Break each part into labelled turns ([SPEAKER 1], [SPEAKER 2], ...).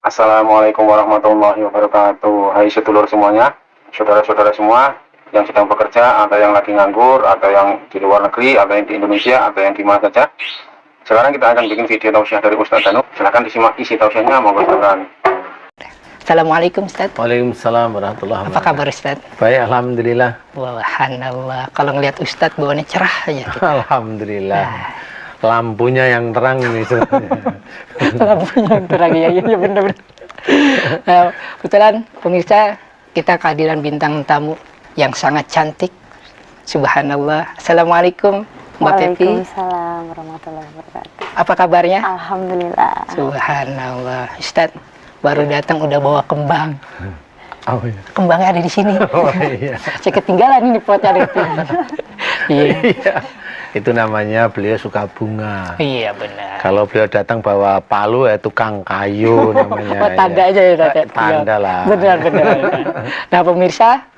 [SPEAKER 1] Assalamualaikum warahmatullahi wabarakatuh. Hai sedulur semuanya, saudara-saudara semua yang sedang bekerja, atau yang lagi nganggur, atau yang di luar negeri, atau yang di Indonesia, atau yang di mana saja. Sekarang kita akan bikin video tausiah dari Ustadz Danu. Silahkan disimak isi tausiahnya, monggo silakan.
[SPEAKER 2] Assalamualaikum Ustaz.
[SPEAKER 3] Waalaikumsalam warahmatullahi wabarakatuh.
[SPEAKER 2] Apa kabar Ustaz?
[SPEAKER 3] Baik, alhamdulillah.
[SPEAKER 2] Subhanallah. Kalau ngelihat Ustaz bawaannya cerah aja.
[SPEAKER 3] Alhamdulillah. Lampunya yang terang ini.
[SPEAKER 2] Lampunya yang terang, ya benar-benar. Nah, kebetulan pemirsa, kita kehadiran bintang tamu yang sangat cantik. Subhanallah. Assalamualaikum Mbak Pepi.
[SPEAKER 4] Waalaikumsalam warahmatullahi wabarakatuh.
[SPEAKER 2] Apa kabarnya?
[SPEAKER 4] Alhamdulillah.
[SPEAKER 2] Subhanallah. Ustaz baru datang udah bawa kembang.
[SPEAKER 3] Oh iya.
[SPEAKER 2] Kembangnya ada di sini.
[SPEAKER 3] Oh iya.
[SPEAKER 2] Saya ketinggalan ini potnya ada itu. Iya.
[SPEAKER 3] Iya. Itu namanya beliau suka bunga.
[SPEAKER 2] Iya benar.
[SPEAKER 3] Kalau beliau datang bawa palu ya tukang kayu namanya.
[SPEAKER 2] Oh, tanda
[SPEAKER 3] ya.
[SPEAKER 2] aja ya tanda.
[SPEAKER 3] Tanda lah.
[SPEAKER 2] Benar. Nah pemirsa,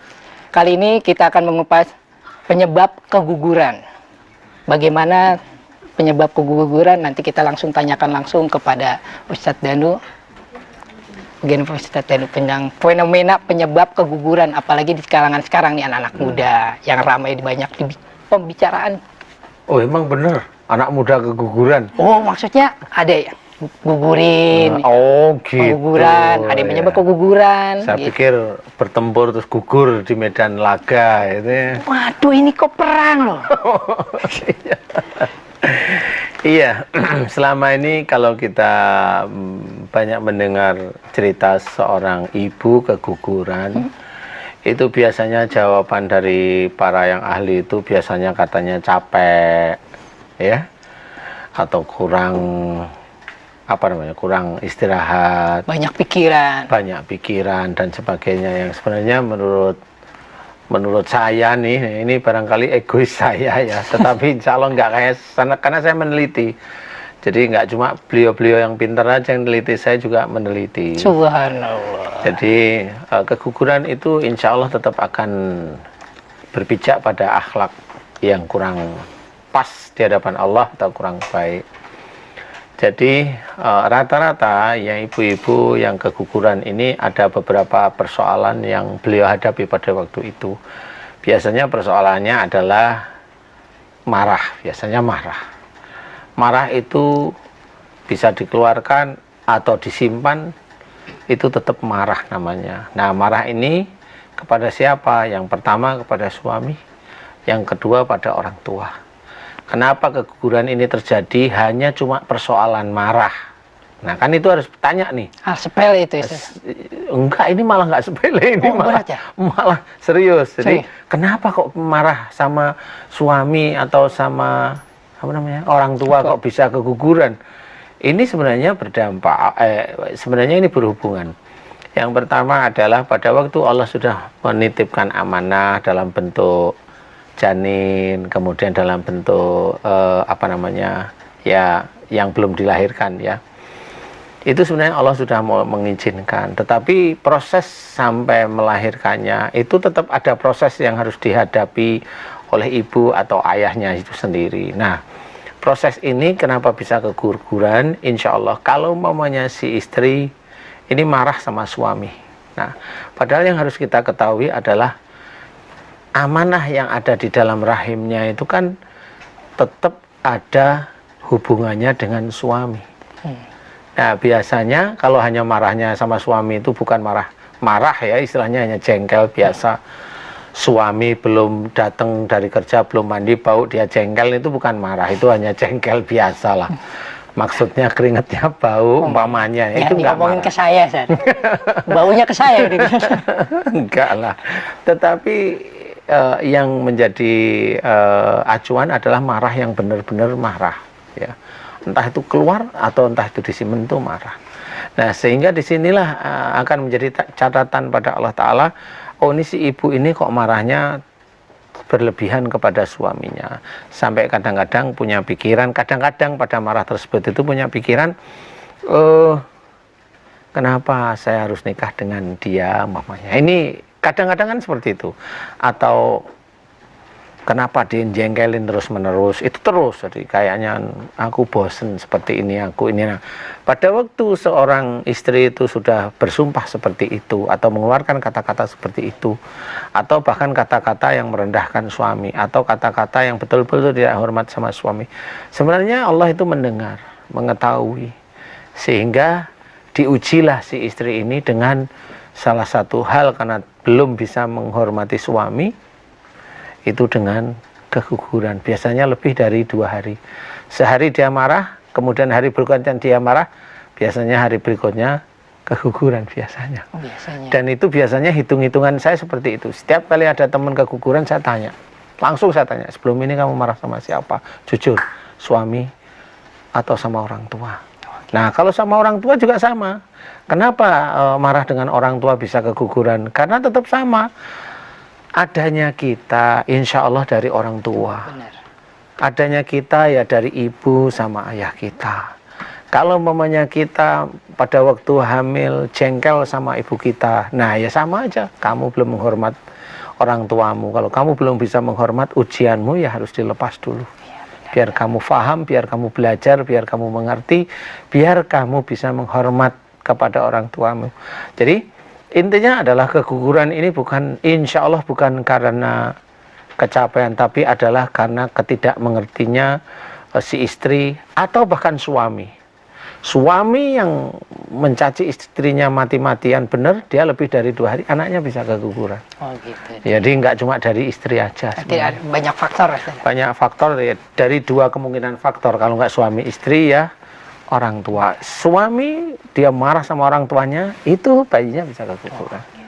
[SPEAKER 2] kali ini kita akan mengupas penyebab keguguran. Bagaimana penyebab keguguran? Nanti kita langsung tanyakan langsung kepada Ustadz Danu. Bagaimana Ustadz Danu tentang fenomena penyebab keguguran, apalagi di kalangan sekarang nih anak-anak muda yang ramai banyak di pembicaraan.
[SPEAKER 3] Oh emang bener anak muda keguguran.
[SPEAKER 2] Oh maksudnya ada ya gugurin.
[SPEAKER 3] Oh gitu.
[SPEAKER 2] Keguguran, ada yang penyebab keguguran.
[SPEAKER 3] Saya
[SPEAKER 2] gitu.
[SPEAKER 3] pikir bertempur terus gugur di medan laga itu ya.
[SPEAKER 2] Waduh ini kok perang loh.
[SPEAKER 3] Iya, selama ini kalau kita banyak mendengar cerita seorang ibu keguguran, itu biasanya jawaban dari para yang ahli itu biasanya katanya capek, ya, atau kurang istirahat,
[SPEAKER 2] Banyak pikiran
[SPEAKER 3] dan sebagainya yang sebenarnya menurut saya nih, ini barangkali egois saya ya, tetapi insya Allah nggak kayak sana, karena saya meneliti. Jadi nggak cuma beliau-beliau yang pintar aja yang meneliti, saya juga meneliti.
[SPEAKER 2] Subhanallah.
[SPEAKER 3] Jadi keguguran itu insya Allah tetap akan berpijak pada akhlak yang kurang pas di hadapan Allah atau kurang baik. Jadi rata-rata yang ibu-ibu yang keguguran ini ada beberapa persoalan yang beliau hadapi pada waktu itu. Biasanya persoalannya adalah marah, biasanya marah. Marah itu bisa dikeluarkan atau disimpan, itu tetap marah namanya. Nah marah ini kepada siapa? Yang pertama kepada suami, yang kedua pada orang tua. Kenapa keguguran ini terjadi hanya cuma persoalan marah? Nah kan itu harus tanya nih.
[SPEAKER 2] Sepele itu ya.
[SPEAKER 3] Enggak, ini malah nggak sepele, ini malah serius. Jadi kenapa kok marah sama suami atau sama orang tua kok bisa keguguran? Ini sebenarnya berdampak, sebenarnya ini berhubungan. Yang pertama adalah pada waktu Allah sudah menitipkan amanah dalam bentuk janin, kemudian dalam bentuk ya yang belum dilahirkan ya. Itu sebenarnya Allah sudah mau mengizinkan, tetapi proses sampai melahirkannya itu tetap ada proses yang harus dihadapi oleh ibu atau ayahnya itu sendiri. Nah, proses ini kenapa bisa keguguran? Insya Allah kalau mamanya si istri ini marah sama suami. Nah, padahal yang harus kita ketahui adalah amanah yang ada di dalam rahimnya itu kan tetap ada hubungannya dengan suami. Nah biasanya kalau hanya marahnya sama suami itu bukan marah ya, istilahnya hanya jengkel biasa. Suami belum datang dari kerja, belum mandi, bau dia jengkel, itu bukan marah, itu hanya jengkel biasa lah. Maksudnya keringetnya bau umpamanya
[SPEAKER 2] Ya,
[SPEAKER 3] itu enggak
[SPEAKER 2] ngomongin
[SPEAKER 3] marah.
[SPEAKER 2] ke saya, San. Baunya ke saya.
[SPEAKER 3] Enggak lah. Tetapi yang menjadi acuan adalah marah yang benar-benar marah ya. Entah itu keluar atau entah itu disimpan itu marah. Nah sehingga disinilah akan menjadi catatan pada Allah Ta'ala. Oh ini si ibu ini kok marahnya berlebihan kepada suaminya, sampai kadang-kadang punya pikiran, kadang-kadang pada marah tersebut itu punya pikiran, kenapa saya harus nikah dengan dia mamanya. Ini kadang-kadang kan seperti itu. Atau kenapa dia jengkelin terus menerus, itu terus, jadi kayaknya aku bosen seperti ini, aku ini. Nah, pada waktu seorang istri itu sudah bersumpah seperti itu, atau mengeluarkan kata-kata seperti itu, atau bahkan kata-kata yang merendahkan suami, atau kata-kata yang betul-betul tidak hormat sama suami, sebenarnya Allah itu mendengar, mengetahui, sehingga diujilah si istri ini dengan salah satu hal, karena belum bisa menghormati suami, itu dengan keguguran. Biasanya lebih dari 2 hari. Sehari dia marah, kemudian hari berikutnya dia marah, biasanya hari berikutnya keguguran biasanya. Dan itu biasanya hitung-hitungan saya seperti itu. Setiap kali ada teman keguguran, saya tanya. Langsung saya tanya, sebelum ini kamu marah sama siapa? Jujur, suami atau sama orang tua? Nah, kalau sama orang tua juga sama. Kenapa marah dengan orang tua bisa keguguran? Karena tetap sama. Adanya kita, insya Allah dari orang tua.
[SPEAKER 2] Benar.
[SPEAKER 3] Adanya kita ya dari ibu sama ayah kita. Kalau mamanya kita pada waktu hamil jengkel sama ibu kita, nah ya sama aja. Kamu belum menghormat orang tuamu. Kalau kamu belum bisa menghormat, ujianmu ya harus dilepas dulu. Biar kamu paham, biar kamu belajar, biar kamu mengerti, biar kamu bisa menghormat kepada orang tuamu. Jadi intinya adalah keguguran ini bukan, insya Allah bukan karena kecapean, tapi adalah karena ketidakmengertinya si istri atau bahkan suami. Suami yang mencaci istrinya mati-matian benar, dia lebih dari 2 hari, anaknya bisa keguguran.
[SPEAKER 2] Oh gitu.
[SPEAKER 3] Jadi nggak cuma dari istri aja.
[SPEAKER 2] Tidak, banyak faktor.
[SPEAKER 3] Banyak faktor, ya, dari 2 kemungkinan faktor. Kalau nggak suami istri ya orang tua. Suami dia marah sama orang tuanya, itu bayinya bisa keguguran.